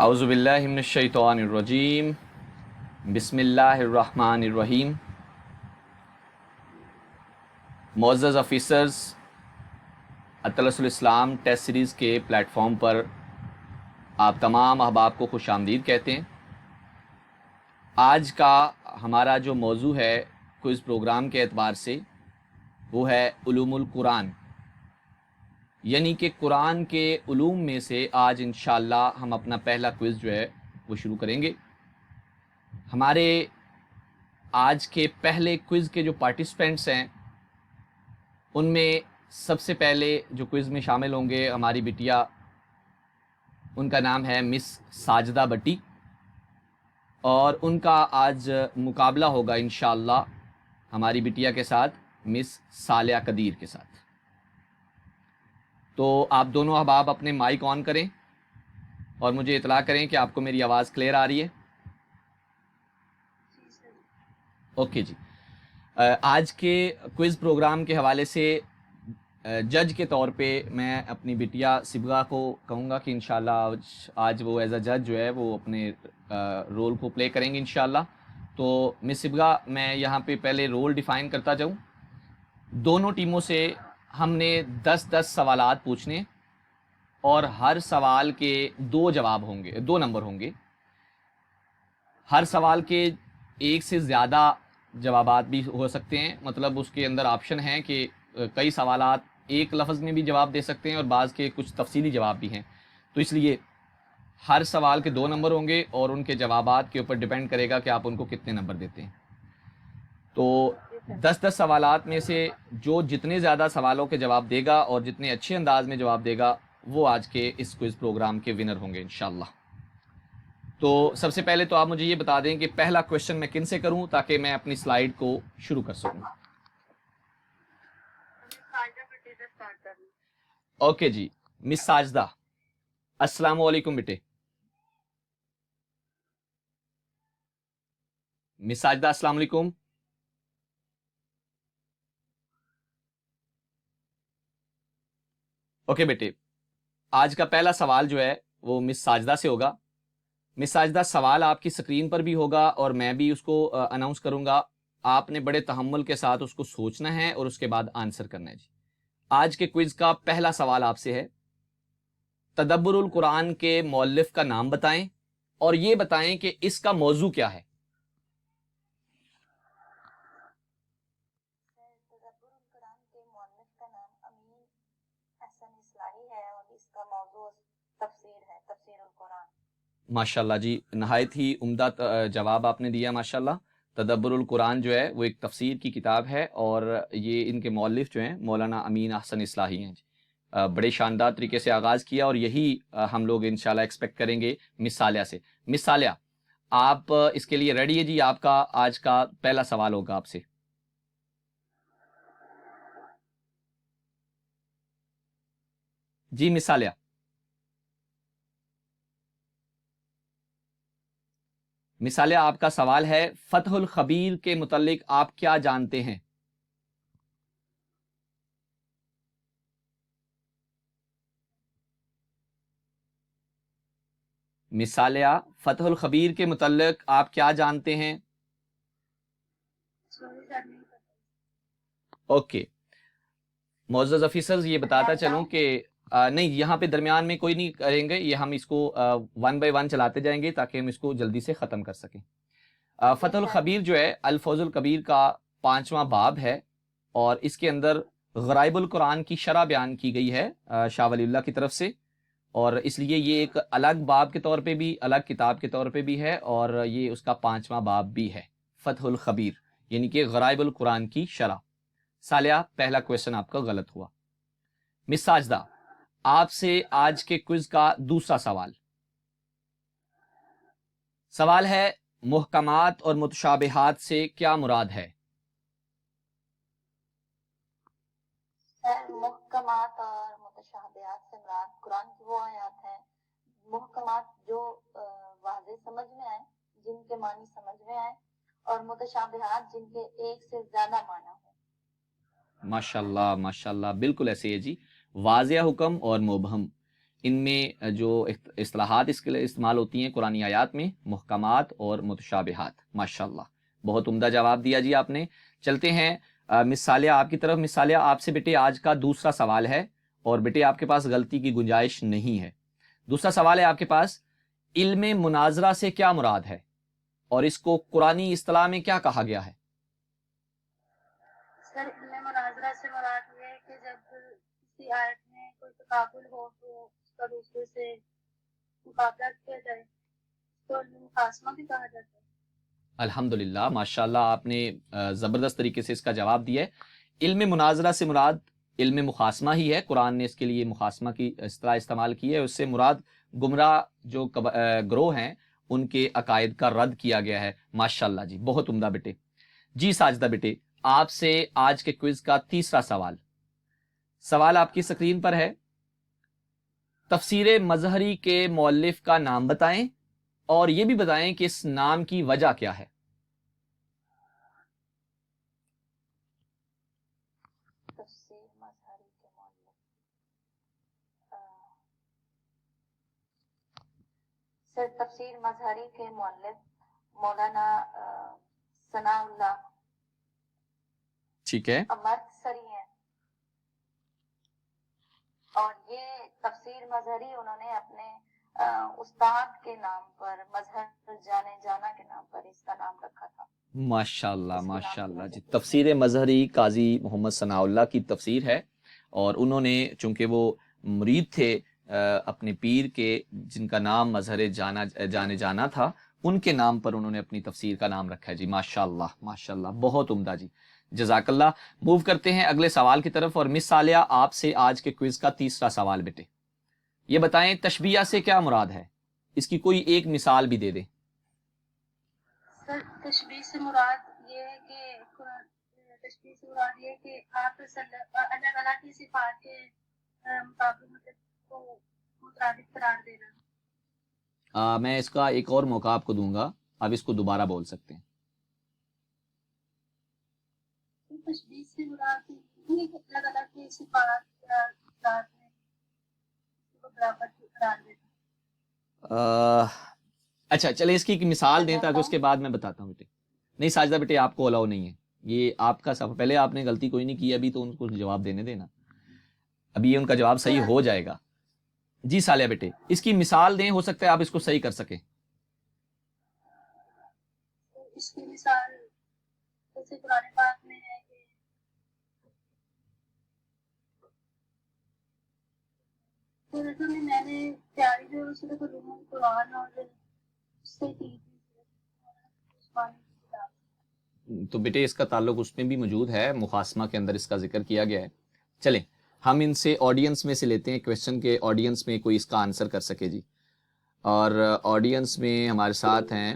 اعوذ باللہ من الشیطان الرجیم بسم اللہ الرحمن الرحیم. معزز آفیسرز، اطلس الاسلام ٹیسٹ سیریز کے پلیٹ فارم پر آپ تمام احباب کو خوش آمدید کہتے ہیں. آج کا ہمارا جو موضوع ہے کوئز پروگرام کے اعتبار سے وہ ہے علوم القرآن، یعنی کہ قرآن کے علوم میں سے آج انشاءاللہ ہم اپنا پہلا کوئز جو ہے وہ شروع کریں گے. ہمارے آج کے پہلے کوئز کے جو پارٹیسپینٹس ہیں ان میں سب سے پہلے جو کوئز میں شامل ہوں گے ہماری بٹیا، ان کا نام ہے مس ساجدہ بٹی، اور ان کا آج مقابلہ ہوگا انشاءاللہ ہماری بٹیا کے ساتھ مس صالحہ قدیر کے ساتھ. تو آپ دونوں احباب اپنے مائک آن کریں اور مجھے اطلاع کریں کہ آپ کو میری آواز کلیئر آ رہی ہے. اوکے جی. آج کے کوئز پروگرام کے حوالے سے جج کے طور پہ میں اپنی بٹیا صبغہ کو کہوں گا کہ انشاءاللہ آج وہ ایز اے جج جو ہے وہ اپنے رول کو پلے کریں گے انشاءاللہ. تو مس صبغہ، میں یہاں پہ پہلے رول ڈیفائن کرتا جاؤں. دونوں ٹیموں سے ہم نے 10 سوالات پوچھنے اور ہر سوال کے 2 جواب ہوں گے، 2 نمبر ہوں گے. ہر سوال کے ایک سے زیادہ جوابات بھی ہو سکتے ہیں، مطلب اس کے اندر آپشن ہیں کہ کئی سوالات ایک لفظ میں بھی جواب دے سکتے ہیں اور بعض کے کچھ تفصیلی جواب بھی ہیں. تو اس لیے ہر سوال کے 2 نمبر ہوں گے اور ان کے جوابات کے اوپر ڈیپینڈ کرے گا کہ آپ ان کو کتنے نمبر دیتے ہیں. تو 10 سوالات میں سے جو جتنے زیادہ سوالوں کے جواب دے گا اور جتنے اچھے انداز میں جواب دے گا وہ آج کے اس کوئز پروگرام کے ونر ہوں گے انشاءاللہ. تو سب سے پہلے تو آپ مجھے یہ بتا دیں کہ پہلا کویشچن میں کن سے کروں تاکہ میں اپنی سلائیڈ کو شروع کر سکوں. اوکے جی. مس ساجدہ، السلام علیکم بیٹے. مس ساجدہ السلام علیکم. اوکے بیٹے، آج کا پہلا سوال جو ہے وہ مس ساجدہ سے ہوگا. مس ساجدہ، سوال آپ کی سکرین پر بھی ہوگا اور میں بھی اس کو اناؤنس کروں گا. آپ نے بڑے تحمل کے ساتھ اس کو سوچنا ہے اور اس کے بعد آنسر کرنا ہے. جی، آج کے کوئز کا پہلا سوال آپ سے ہے، تدبر القرآن کے مؤلف کا نام بتائیں اور یہ بتائیں کہ اس کا موضوع کیا ہے. تدبر القرآن کے مؤلف کا نام امین احسن اصلاحی ہے اور اس کا موضوع تفسیر ہے، تفسیر القرآن. ماشاءاللہ جی، نہایت ہی عمدہ جواب آپ نے دیا ماشاءاللہ. تدبر القرآن جو ہے وہ ایک تفسیر کی کتاب ہے اور یہ ان کے مؤلف جو ہیں مولانا امین احسن اصلاحی ہیں. جی، بڑے شاندار طریقے سے آغاز کیا اور یہی ہم لوگ انشاءاللہ ایکسپیکٹ کریں گے مس صالحہ سے. مس صالحہ، آپ اس کے لیے ریڈی ہے؟ جی، آپ کا آج کا پہلا سوال ہوگا آپ سے. جی مس صالحہ. مس صالحہ، آپ کا سوال ہے فتح الخبیر کے متعلق آپ کیا جانتے ہیں؟ مس صالحہ، فتح الخبیر کے متعلق آپ کیا جانتے ہیں؟ اوکے. معزز آفیسرز، یہ بتاتا چلوں کہ نہیں، یہاں پہ درمیان میں کوئی نہیں کریں گے، یہ ہم اس کو 1 بائی 1 چلاتے جائیں گے تاکہ ہم اس کو جلدی سے ختم کر سکیں. فتح الخبیر جو ہے الفوز الکبیر کا 5واں باب ہے اور اس کے اندر غرائب القرآن کی شرح بیان کی گئی ہے شاہ ولی اللہ کی طرف سے، اور اس لیے یہ ایک الگ باب کے طور پہ بھی، الگ کتاب کے طور پہ بھی ہے اور یہ اس کا 5واں باب بھی ہے، فتح الخبیر یعنی کہ غرائب القرآن کی شرح. صالحہ، پہلا کویشچن آپ کا غلط ہوا. مس ساجدہ، آپ سے آج کے کوئز کا دوسرا سوال ہے محکمات اور متشابہات سے کیا مراد ہے؟ محکمات اور متشابہات سے مراد قرآن کی وہ آیات ہیں، محکمات جو واضح سمجھ میں آئیں، جن کے معنی سمجھ میں آئیں، اور متشابہات جن کے ایک سے زیادہ معنی ہوں. ماشاءاللہ ماشاءاللہ، بالکل ایسے ہے جی، واضح حکم اور مبہم. ان میں جو اصطلاحات اس کے لیے استعمال ہوتی ہیں قرآنی آیات میں، محکمات اور متشابہات. ماشاءاللہ بہت عمدہ جواب دیا جی آپ نے. چلتے ہیں مس صالحہ آپ کی طرف. مس صالحہ آپ سے بیٹے آج کا دوسرا سوال ہے، اور بیٹے آپ کے پاس غلطی کی گنجائش نہیں ہے. دوسرا سوال ہے آپ کے پاس، علم مناظرہ سے کیا مراد ہے اور اس کو قرآنی اصطلاح میں کیا کہا گیا ہے؟ سر علم مناظرہ سے مراد یہ ہے کہ جب کسی آیت میں کوئی تقابل ہو تو اس کا دوسرے سے مقابلہ کیا جائے، تو علم مقاسمہ بھی کہا جاتا ہے. الحمدللہ ماشاءاللہ آپ نے زبردست طریقے سے اس کا جواب دیا ہے. علم مناظرہ سے مراد علم مخاصمہ ہی ہے. قرآن نے اس کے لیے مخاصمہ کی اصطلاح استعمال کی ہے. اس سے مراد گمراہ جو گروہ ہیں ان کے عقائد کا رد کیا گیا ہے. ماشاءاللہ جی بہت عمدہ بیٹے. جی ساجدہ بیٹے آپ سے آج کے کوئز کا تیسرا سوال آپ کی سکرین پر ہے. تفسیر مظہری کے مؤلف کا نام بتائیں اور یہ بھی بتائیں کہ اس نام کی وجہ کیا ہے. تفسیر مظہری کے مؤلف سر تفسیر مظہری کے مؤلف مولانا ثناء اللہ ٹھیک ہے، امرتسری ہیں، اور یہ تفسیر مظہری انہوں نے اپنے استاد کے نام پر، مظہر جانے جانا کے نام پر اس کا نام رکھا تھا. ماشاءاللہ ماشاءاللہ جی. تفسیر مظہری قاضی محمد ثناء اللہ کی تفسیر ہے، اور انہوں نے چونکہ وہ مرید تھے اپنے پیر کے جن کا نام مظہر جانے جانا تھا، ان کے نام پر انہوں نے اپنی تفسیر کا نام رکھا ہے جی. ماشاءاللہ ماشاءاللہ بہت عمدہ جی، جزاک اللہ. موو کرتے ہیں اگلے سوال کی طرف، اور مس صالحہ آپ سے آج کے کوئز کا تیسرا سوال بیٹے. یہ بتائیں تشبیہ سے کیا مراد ہے، اس کی کوئی ایک مثال بھی دے دیں. سر تشبیہ سے مراد یہ ہے کہ آپ اللہ تعالیٰ کی صفات کے مطابق مطلب کو مترادف قرار دینا. میں اس کا ایک اور موقع آپ کو دوں گا، اب اس کو دوبارہ بول سکتے ہیں. تشبیہ سے مراد یہ کہ اللہ تعالیٰ کی صفات یا ذات میں کو برابر قرار دینا. اچھا چلے اس کی ایک مثال دیں تاکہ اس کے بعد میں بتاتا ہوں بیٹے. نہیں ساجدہ بیٹے آپ کو الاؤ نہیں ہے، یہ آپ کا سفر، پہلے آپ نے غلطی کوئی نہیں کی، ابھی تو ان کو جواب دینے دینا، ابھی ان کا جواب صحیح ہو جائے گا. جی صالحہ بیٹے اس کی مثال دیں، ہو سکتا ہے آپ اس کو صحیح کر سکیں. اس کی مثال جیسے قرآن پاک میں ہے کہ میں نے پیاری جو صرف علوم قرآن اور اس سے کی تو بیٹے اس کا تعلق اس میں بھی موجود ہے، مخاصمہ کے اندر اس کا ذکر کیا گیا ہے. چلیں ہم ان سے آڈینس میں سے لیتے ہیں کویسچن کے، آڈینس میں کوئی اس کا آنسر کر سکے جی. اور آڈینس میں ہمارے ساتھ ہیں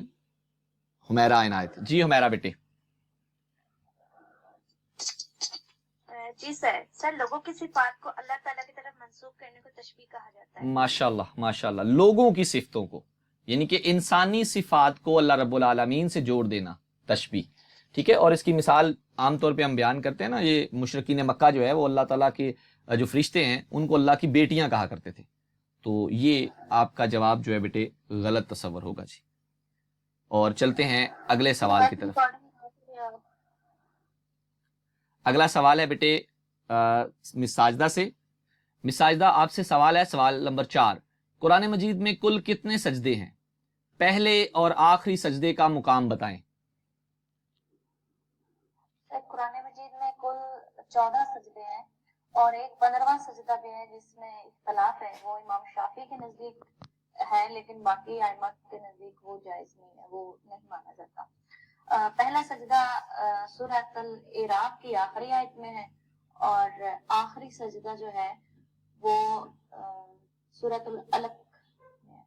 حمیرہ عنایت. جی حمیرہ بیٹے. جی سر لوگوں کی صفات کو اللہ تعالیٰ کی طرف منسوخ کرنے کو تشبیہ کہا جاتا ہے. ماشاءاللہ ماشاءاللہ، لوگوں کی صفتوں کو، یعنی کہ انسانی صفات کو اللہ رب العالمین سے جوڑ دینا، تشبیہ. ٹھیک ہے، اور اس کی مثال عام طور پہ ہم بیان کرتے ہیں نا، یہ مشرکین مکہ جو ہے وہ اللہ تعالیٰ کے جو فرشتے ہیں ان کو اللہ کی بیٹیاں کہا کرتے تھے. تو یہ آپ کا جواب جو ہے بیٹے غلط تصور ہوگا جی. اور چلتے ہیں اگلے سوال کی طرف. اگلا سوال ہے بیٹے مس ساجدہ سے. مس ساجدہ آپ سے سوال ہے، سوال نمبر 4. قرآن مجید میں کل کتنے سجدے ہیں؟ پہلے اور آخری سجدے کا مقام بتائیں. قرآن مجید میں کل 14 سجدے ہیں، اور ایک 15واں سجدہ بھی ہے جس میں اختلاف ہے، وہ امام شافعی کے نزدیک ہے لیکن باقی ائمہ کے نزدیک وہ جائز نہیں ہے، وہ نہیں مانا جاتا. پہلا سجدہ سورۃ الاعراف کی آخری آیت میں ہے، اور آخری سجدہ جو ہے وہ سورۃ العلق میں ہے.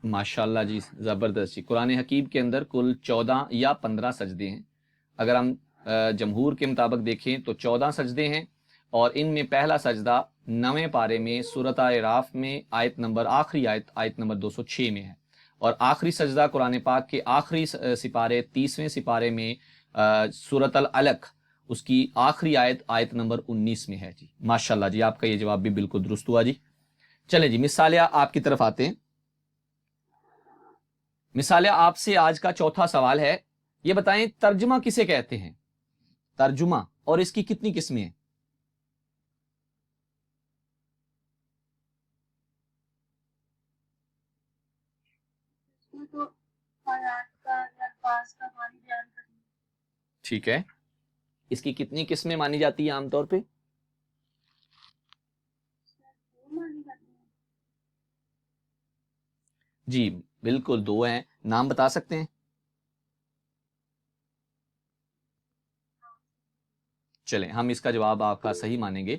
ماشاءاللہ جی زبردست جی. قرآن حکیم کے اندر کل 14 یا 15 سجدے ہیں. اگر ہم جمہور کے مطابق دیکھیں تو 14 سجدے ہیں، اور ان میں پہلا سجدہ 9ویں پارے میں سورۃ اعراف میں آخری آیت نمبر 206 میں ہے، اور آخری سجدہ قرآن پاک کے آخری سپارے 30ویں سپارے میں سورۃ العلق اس کی آخری آیت نمبر 19 میں ہے جی. ماشاءاللہ جی آپ کا یہ جواب بھی بالکل درست ہوا جی. چلیں جی، مس عالیہ آپ کی طرف آتے ہیں. مس عالیہ آپ سے آج کا چوتھا سوال ہے. یہ بتائیں ترجمہ کسے کہتے ہیں؟ ترجمہ، اور اس کی کتنی قسمیں ہیں؟ اس میں تو آیات کا یا الفاظ کا معنی بیان کرنا. ٹھیک ہے، اس کی کتنی قسمیں مانی جاتی ہیں عام طور پہ؟ وہ معنی کرتے ہیں. جی بالکل 2 ہیں. نام بتا سکتے ہیں؟ چلیں ہم اس کا جواب آپ کا صحیح مانیں گے.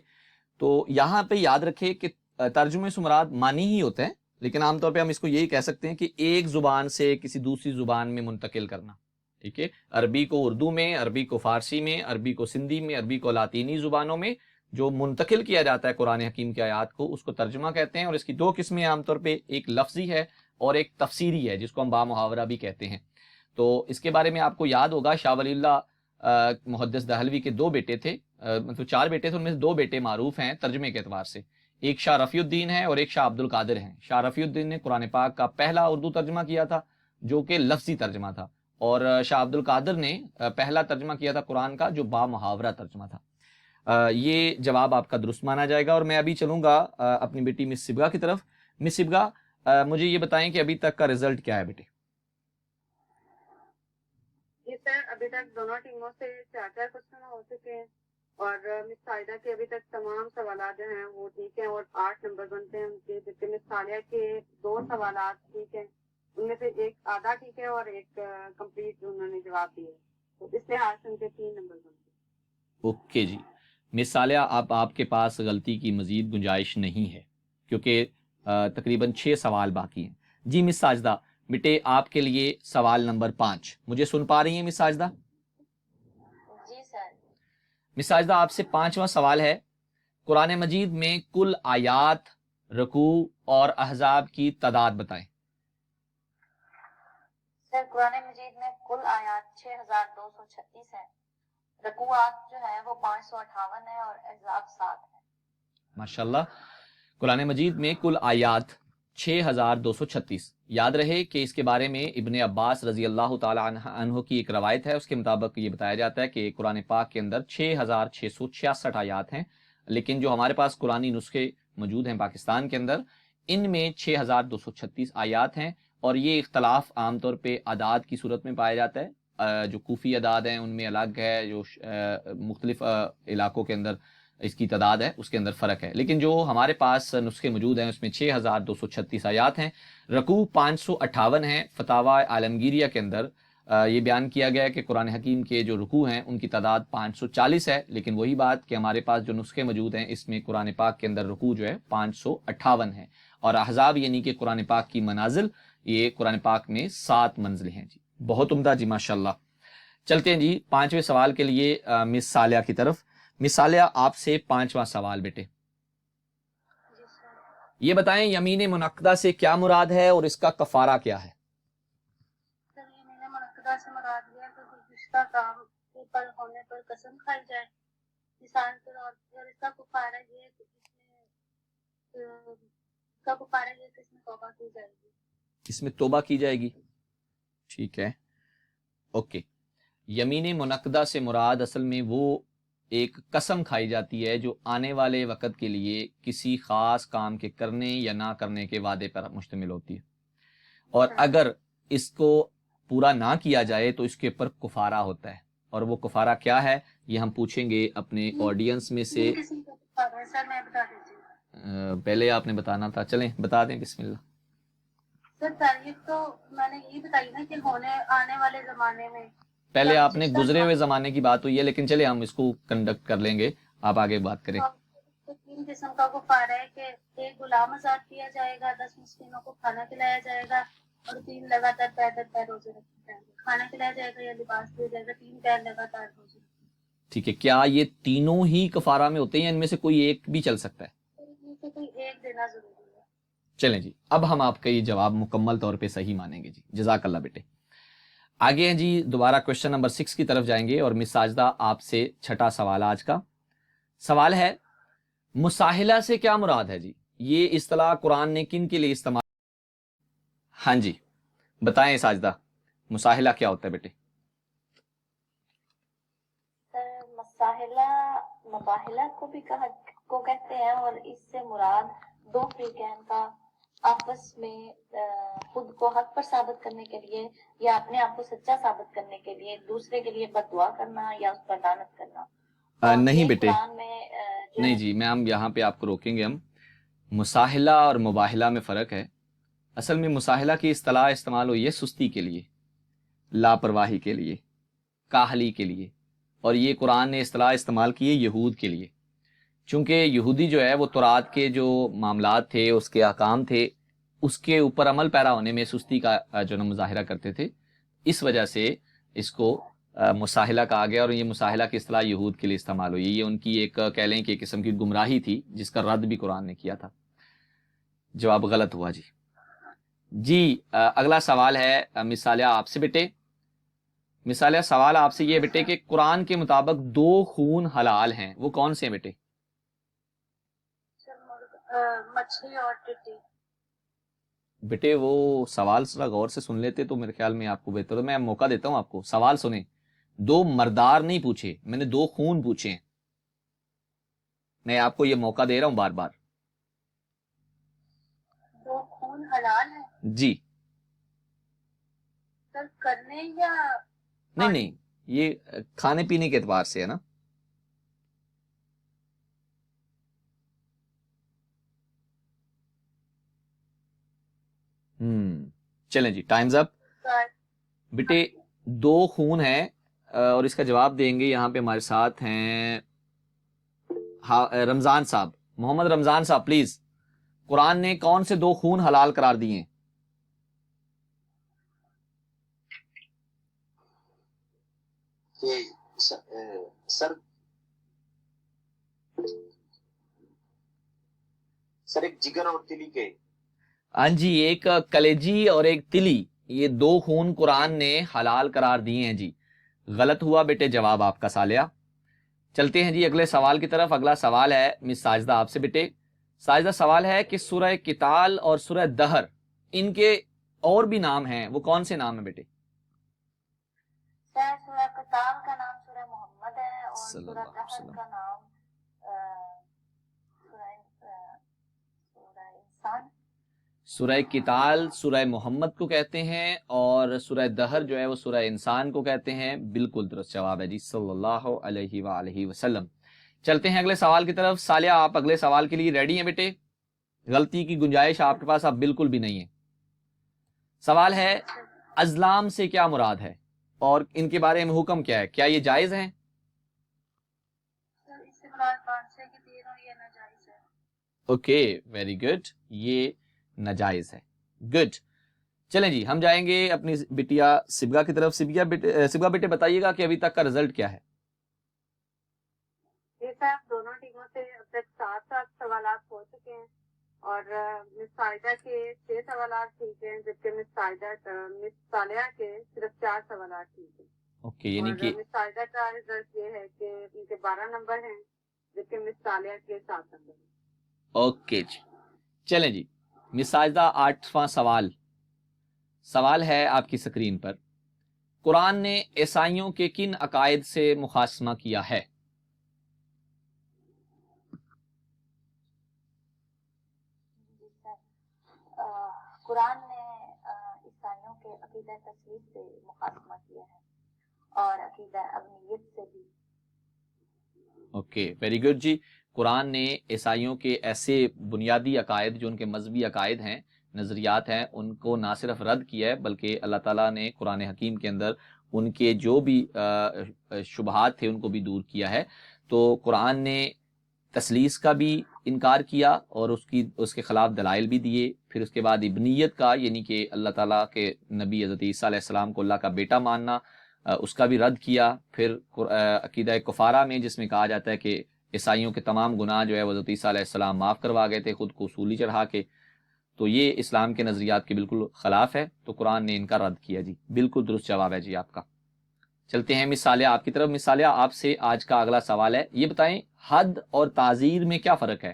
تو یہاں پہ یاد رکھیں کہ ترجمے سے مراد معنی ہی ہوتا ہے، لیکن عام طور پہ ہم اس کو یہی کہہ سکتے ہیں کہ ایک زبان سے کسی دوسری زبان میں منتقل کرنا. ٹھیک ہے، عربی کو اردو میں، عربی کو فارسی میں، عربی کو سندھی میں، عربی کو لاطینی زبانوں میں جو منتقل کیا جاتا ہے قرآن حکیم کی آیات کو، اس کو ترجمہ کہتے ہیں. اور اس کی 2 قسمیں عام طور پہ، ایک لفظی ہے اور ایک تفسیری ہے، جس کو ہم با محاورہ بھی کہتے ہیں. تو اس کے بارے میں آپ کو یاد ہوگا شاہ ولی اللہ محدث دہلوی کے 2 بیٹے تھے، مطلب 4 بیٹے تھے، ان میں سے 2 بیٹے معروف ہیں ترجمے کے اعتبار سے. ایک شاہ رفیع الدین ہے اور ایک شاہ عبد القادر ہیں. شاہ رفیع الدین نے قرآن پاک کا پہلا اردو ترجمہ کیا تھا جو کہ لفظی ترجمہ تھا، اور شاہ عبد القادر نے پہلا ترجمہ کیا تھا قرآن کا جو با محاورہ ترجمہ تھا. یہ جواب آپ کا درست مانا جائے گا. اور میں ابھی چلوں گا اپنی بیٹی مس صبغہ کی طرف. مس صبغہ مجھے یہ بتائیں کہ ابھی تک کا رزلٹ کیا ہے بیٹے؟ جی سر، ابھی تک دونوں ٹیموں سے 4 کوشچن ہو چکے ہیں، اور مس سائدہ کے ابھی تک تمام سوالات جو ہیں وہ ٹھیک ہیں، اور 8 نمبر بنتے ہیں ان کے. جبکہ مس عالیہ کے 2 سوالات ٹھیک ہیں، ان میں سے ایک آدھا ٹھیک ہے اور ایک کمپلیٹ انہوں نے جواب دیے، تو اس لحاظ سے ان کے 3 نمبر بنتے ہیں. اوکے جی. مس عالیہ آپ کے پاس غلطی کی مزید گنجائش نہیں ہے، کیونکہ تقریباً 6 سوال باقی ہیں. جی مس ساجدہ بیٹے، آپ کے لیے سوال نمبر 5. مجھے سن پا رہی ہیں مس ساجدہ؟ جی سر. مس ساجدہ آپ سے 5واں سوال ہے. قرآن مجید میں کل آیات، رکوع اور احزاب کی تعداد بتائیں. سر قرآن مجید میں کل آیات 6236 ہیں، رکوعات جو ہے وہ 558 ہے اور احزاب 7 ہیں. ماشاءاللہ. قرآن مجید میں کل آیات 6236. یاد رہے کہ اس کے بارے میں ابن عباس رضی اللہ تعالی عنہ کی ایک روایت ہے، اس کے مطابق یہ بتایا جاتا ہے کہ قرآن پاک کے اندر 6666 آیات ہیں، لیکن جو ہمارے پاس قرآنی نسخے موجود ہیں پاکستان کے اندر، ان میں 6236 آیات ہیں. اور یہ اختلاف عام طور پہ اعداد کی صورت میں پایا جاتا ہے. جو کوفی اعداد ہیں ان میں الگ ہے، جو مختلف علاقوں کے اندر اس کی تعداد ہے اس کے اندر فرق ہے، لیکن جو ہمارے پاس نسخے موجود ہیں اس میں 6236 آیات ہیں. رکوع 558 ہیں. فتاوی عالمگیریہ کے اندر یہ بیان کیا گیا ہے کہ قرآن حکیم کے جو رکوع ہیں ان کی تعداد 540 ہے، لیکن وہی بات کہ ہمارے پاس جو نسخے موجود ہیں اس میں قرآن پاک کے اندر رکوع جو ہے 558 ہے. اور احزاب یعنی کہ قرآن پاک کی منازل، یہ قرآن پاک میں 7 منزلیں ہیں. جی بہت عمدہ جی، ماشاءاللہ. چلتے ہیں جی 5ویں سوال کے لیے مس صالحہ کی طرف. مس صالحہ آپ سے 5واں سوال بیٹے. جی سر. یہ بتائیں یمین منعقدہ سے کیا مراد ہے اور اس کا کفارہ کیا ہے؟ سر یمین منعقدہ سے مراد یہ ہے کہ گزشتہ کام اوپر ہونے پر قسم کھائی جائے. مثال کے طور پر اس کا کفارہ یہ ہے کہ اس میں توبہ کی جائے گی. اس میں توبہ کی جائے گی. ٹھیک ہے، اوکے. یمین منعقدہ سے مراد اصل میں وہ ایک قسم کھائی جاتی ہے جو آنے والے وقت کے لیے کسی خاص کام کے کرنے یا نہ کرنے کے وعدے پر مشتمل ہوتی ہے، اور اگر اس کو پورا نہ کیا جائے تو اس کے اوپر کفارہ ہوتا ہے. اور وہ کفارہ کیا ہے یہ ہم پوچھیں گے اپنے آڈینس میں سے. قسم کا کفارہ ہے سر، میں بتا دیتی ہوں. پہلے آپ نے بتانا تھا، چلیں بتا دیں. بسم اللہ. سر تاریخ تو میں نے یہ بتائی نا کہ آنے والے زمانے میں. پہلے آپ نے گزرے ہوئے زمانے کی بات ہوئی ہے، لیکن چلے ہم اس کو کنڈکٹ کر لیں گے، آپ آگے بات کریں. 3 قسم کا کفارہ ہے کہ 1 غلام آزاد کیا جائے گا، 10 مسکینوں کو کھانا کھلایا جائے گا، اور 3 لگاتار پیر روزے رکھے جائیں گے. کھانا کھلایا جائے گا یا لباس دیا جائے گا، 3 پیر لگاتار روزے رکھے. ٹھیک ہے، کیا یہ تینوں ہی کفارہ میں ہوتے ہیں یا ان میں سے کوئی ایک بھی چل سکتا ہے؟ ان میں سے کوئی ایک دینا ضروری ہے. چلیں جی، اب ہم آپ کا یہ جواب مکمل طور پہ صحیح مانیں گے. جی جزاک اللہ بیٹے. آگے ہیں جی، دوبارہ کوشچن نمبر 6 کی طرف جائیں گے، اور مس ساجدہ آپ سے 6واں سوال. آج کا سوال ہے مساہلہ سے کیا مراد ہے؟ جی یہ اصطلاح قرآن نے کن کے لیے استعمال؟ ہاں جی بتائیں ساجدہ، مساہلہ کیا ہوتا ہے بیٹے؟ سر مساہلہ مباہلہ کو بھی کہتے ہیں، اور اس سے مراد دو فریقین کا آپس میں خود کو حق پر ثابت کرنے کے لیے یا اپنے آپ کو سچا ثابت کرنے کے لیے دوسرے کے لیے بد دعا کرنا یا اس پر لعنت کرنا۔ اور نہیں یہ بیٹے، قرآن میں نہیں جی، میں ہم یہاں پہ آپ کو روکیں گے۔ ہم مساہلہ اور مباہلہ میں فرق ہے۔ اصل میں مساہلہ کی اصطلاح استعمال ہوئی ہے سستی کے لیے، لاپرواہی کے لیے، کاہلی کے لیے، اور یہ قرآن نے اصطلاح استعمال کی ہے یہود کے لیے، چونکہ یہودی جو ہے وہ تورات کے جو معاملات تھے، اس کے احکام تھے، اس کے اوپر عمل پیرا ہونے میں سستی کا جو مظاہرہ کرتے تھے، اس وجہ سے اس کو مساہلہ کہا گیا، اور یہ مساہلہ کی اصطلاح یہود کے لیے استعمال ہوئی۔ یہ ان کی ایک کہہ لیں کہ ایک قسم کی گمراہی تھی جس کا رد بھی قرآن نے کیا تھا۔ جواب غلط ہوا جی۔ جی اگلا سوال ہے مثالیہ آپ سے بیٹے۔ مثالیہ سوال آپ سے یہ بیٹے کہ قرآن کے مطابق دو خون حلال ہیں، وہ کون سے ہیں بیٹے؟ مچھلی اور ٹٹی۔ بیٹے وہ سوال ذرا غور سے سن لیتے تو میرے خیال میں آپ کو بہتر، میں موقع دیتا ہوں آپ کو، سوال سنیں۔ دو مردار نہیں پوچھے میں نے، دو خون پوچھے ہیں، میں آپ کو یہ موقع دے رہا ہوں بار بار۔ دو خون حلال ہے جی سر، کرنے یا نہیں، یہ کھانے پینے کے اعتبار سے ہے نا۔ چلیں جی، ٹائمز اپ بیٹے۔ دو خون ہیں اور اس کا جواب دیں گے یہاں پہ ہمارے ساتھ ہیں رمضان صاحب، محمد رمضان صاحب پلیز۔ قرآن نے کون سے دو خون حلال قرار دیے ہیں؟ سر ایک جگر اور تلی کے۔ ہاں جی، ایک کلیجی اور ایک تلی، یہ دو خون قرآن نے حلال قرار دیے ہیں جی۔ غلط ہوا بیٹے جواب آپ کا سالیہ۔ چلتے ہیں جی اگلے سوال کی طرف۔ اگلا سوال ہے مس ساجدہ آپ سے بیٹے۔ ساجدہ سوال ہے کہ سورہ قتال اور سورہ دہر، ان کے اور بھی نام ہیں، وہ کون سے نام ہیں بیٹے؟ سورہ قتال کا نام سورہ محمد ہے، اور صلی سورہ اللہ علیہ دہر وسلم۔ کا نام سورہ انسان۔ سورہ قتال سورہ محمد کو کہتے ہیں، اور سورہ دہر جو ہے وہ سورہ انسان کو کہتے ہیں۔ بالکل درست جواب ہے جی، صلی اللہ علیہ وآلہ وسلم۔ چلتے ہیں اگلے سوال کی طرف۔ سالیہ آپ اگلے سوال کے لیے ریڈی ہیں بیٹے؟ غلطی کی گنجائش آپ کے پاس اب بالکل بھی نہیں ہے۔ سوال ہے ازلام سے کیا مراد ہے اور ان کے بارے میں حکم کیا ہے؟ کیا یہ جائز ہیں؟ سر اس سے مراد کانسے کی تیر اور یہ ناجائز ہے۔ اوکے ویری گڈ، یہ ناجائز ہے۔ گڈ، چلیں جی ہم جائیں گے اپنی بٹیا سبگا کی طرف۔ سبگا بیٹے بتائیے گا کہ ابھی تک کا رزلٹ کیا ہے؟ یہ صاحب دونوں ٹیموں سے اب تک 7 سوالات ہو چکے ہیں، اور مس سائدہ کے 6 سوالات ٹھیک ہیں، جبکہ مس صالحہ کے صرف 4 سوالات ٹھیک ہیں۔ اوکے، یعنی کہ مس سائدہ کا رزلٹ یہ ہے کہ ان کے 12 نمبر ہیں، جبکہ مس صالحہ کے 7 نمبر ہیں۔ اوکے جی، چلیں جی مس ساجدہ 8واں سوال ہے آپ کی سکرین پر۔ قرآن نے عیسائیوں کے کن عقائد سے مخاصمہ کیا ہے؟ جی سر، قرآن نے عیسائیوں کے عقیدہ تصویر سے مخاصمہ کیا ہے، اور عقیدہ ابنیت سے بھی۔ اوکے ویری گڈ جی۔ قرآن نے عیسائیوں کے ایسے بنیادی عقائد جو ان کے مذہبی عقائد ہیں، نظریات ہیں، ان کو نہ صرف رد کیا ہے بلکہ اللہ تعالیٰ نے قرآن حکیم کے اندر ان کے جو بھی شبہات تھے ان کو بھی دور کیا ہے۔ تو قرآن نے تثلیث کا بھی انکار کیا اور اس کے خلاف دلائل بھی دیے۔ پھر اس کے بعد ابنیت کا، یعنی کہ اللہ تعالیٰ کے نبی حضرت عیسیٰ علیہ السلام کو اللہ کا بیٹا ماننا، اس کا بھی رد کیا۔ پھر عقیدہ کفارہ میں جس میں کہا جاتا ہے کہ عیسائیوں کے تمام گناہ جو ہے حضرت عیسیٰ علیہ السلام معاف کروا گئے تھے خود کو سولی چڑھا کے، تو یہ اسلام کے نظریات کے بالکل خلاف ہے، تو قرآن نے ان کا رد کیا جی۔ بالکل درست جواب ہے جی آپ کا۔ چلتے ہیں مثالیہ آپ کی طرف۔ مثالیہ آپ سے آج کا اگلا سوال ہے، یہ بتائیں حد اور تعزیر میں کیا فرق ہے؟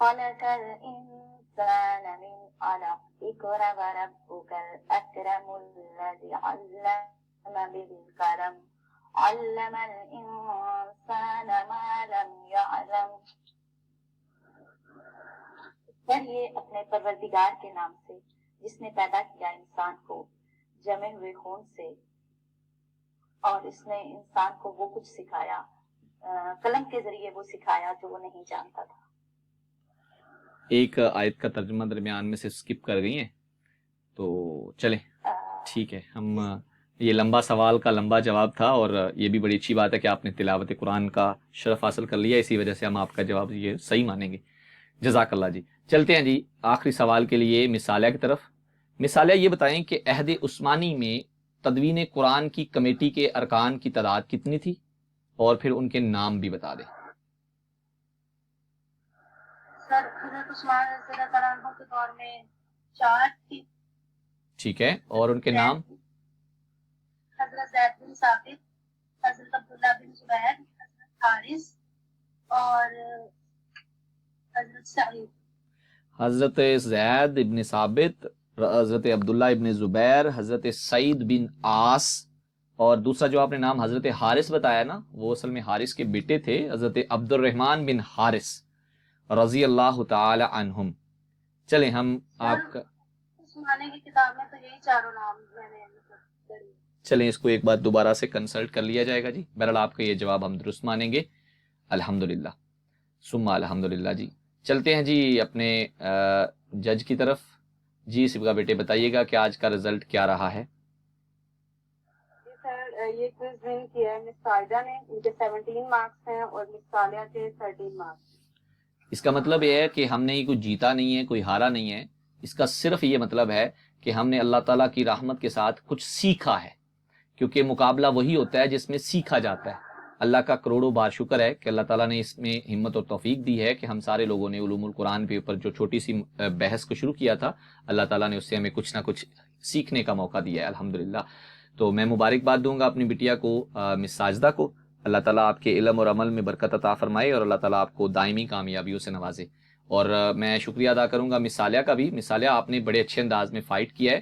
خلق الإنسان من علق اقرأ وربك الأكرم الذي علم بالقلم علم الإنسان ما لم يعلم. پڑھیے اپنے پروردگار کے نام سے جس نے پیدا کیا انسان کو جمے ہوئے خون سے، اور اس نے انسان کو وہ کچھ سکھایا، قلم کے ذریعے وہ سکھایا جو وہ نہیں جانتا تھا. ایک آیت کا ترجمہ درمیان میں سے سکپ کر گئی ہیں، تو چلیں ٹھیک ہے. ہم یہ لمبا سوال کا لمبا جواب تھا، اور یہ بھی بڑی اچھی بات ہے کہ آپ نے تلاوت قرآن کا شرف حاصل کر لیا، اسی وجہ سے ہم آپ کا جواب یہ صحیح مانیں گے. جزاک اللہ جی. چلتے ہیں جی آخری سوال کے لیے مثالیہ کی طرف. مثالیہ یہ بتائیں کہ عہد عثمانی میں تدوین قرآن کی کمیٹی کے ارکان کی تعداد کتنی تھی، اور پھر ان کے نام بھی بتا دیں. سر حضرت عثمان رضی اللہ عنہ کے دور میں 4 تھی. ٹھیک ہے، اور ان کے نام؟ حضرت زید بن ثابت، حضرت عبداللہ بن زبیر، حضرت حارث اور حضرت سعید. حضرت زید ابن ثابت، حضرت عبداللہ ابن زبیر، حضرت سعید بن عاص، اور دوسرا جو آپ نے نام حضرت حارث بتایا نا، وہ اصل میں حارث کے بیٹے تھے، حضرت عبد الرحمن بن حارث رضی اللہ تعالی عنہم. چلیں ہم آپ کا عثمانی کی کتاب میں تو یہی 4 نام میں نے پڑھی. چلیں اس کو ایک بار دوبارہ سے کنسلٹ کر لیا جائے گا جی. بہرحال آپ کا یہ جواب ہم درست مانیں گے الحمدللہ ثم الحمدللہ. جی چلتے ہیں جی اپنے جج کی طرف. جی سبغہ بیٹے بتائیے گا کہ آج کا رزلٹ کیا رہا ہے. سر یہ کوئز ون کیا ہے مس سائدہ نے، ان کے 17 مارکس ہیں اور مس صالحہ کے 13 مارکس. اس کا مطلب یہ ہے کہ ہم نے یہ کوئی جیتا نہیں ہے، کوئی ہارا نہیں ہے. اس کا صرف یہ مطلب ہے کہ ہم نے اللہ تعالیٰ کی رحمت کے ساتھ کچھ سیکھا ہے، کیونکہ مقابلہ وہی ہوتا ہے جس میں سیکھا جاتا ہے. اللہ کا کروڑوں بار شکر ہے کہ اللہ تعالیٰ نے اس میں ہمت اور توفیق دی ہے کہ ہم سارے لوگوں نے علوم القرآن کے اوپر جو چھوٹی سی بحث کو شروع کیا تھا، اللہ تعالیٰ نے اس سے ہمیں کچھ نہ کچھ سیکھنے کا موقع دیا ہے الحمدللہ. تو میں مبارکباد دوں گا اپنی بٹیا کو مس ساجدہ کو. اللہ تعالیٰ آپ کے علم اور عمل میں برکت عطا فرمائے، اور اللہ تعالیٰ آپ کو دائمی کامیابیوں سے نوازے. اور میں شکریہ ادا کروں گا مس صالحہ کا بھی. مس صالحہ آپ نے بڑے اچھے انداز میں فائٹ کیا ہے،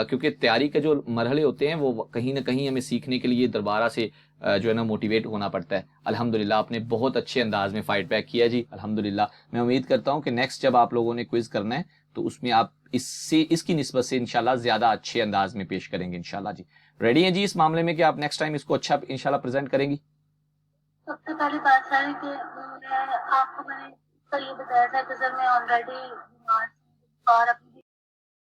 کیونکہ تیاری کے جو مرحلے ہوتے ہیں وہ کہیں نہ کہیں ہمیں سیکھنے کے لیے دوبارہ سے جو ہے نا موٹیویٹ ہونا پڑتا ہے. الحمدللہ آپ نے بہت اچھے انداز میں فائٹ بیک کیا جی الحمدللہ. میں امید کرتا ہوں کہ نیکسٹ جب آپ لوگوں نے کوئز کرنا ہے تو اس میں آپ اس کی نسبت سے انشاءاللہ زیادہ اچھے انداز میں پیش کریں گے انشاءاللہ. جی ریڈی ہیں جی اس معاملے میں کہ آپ نیکسٹ ٹائم اس کو اچھا انشاءاللہ پریزنٹ کریں گی؟ سب سے پہلی بات ہے کہ آپ کو میں نے یہ بتایا تھا کہ سر میں آلریڈی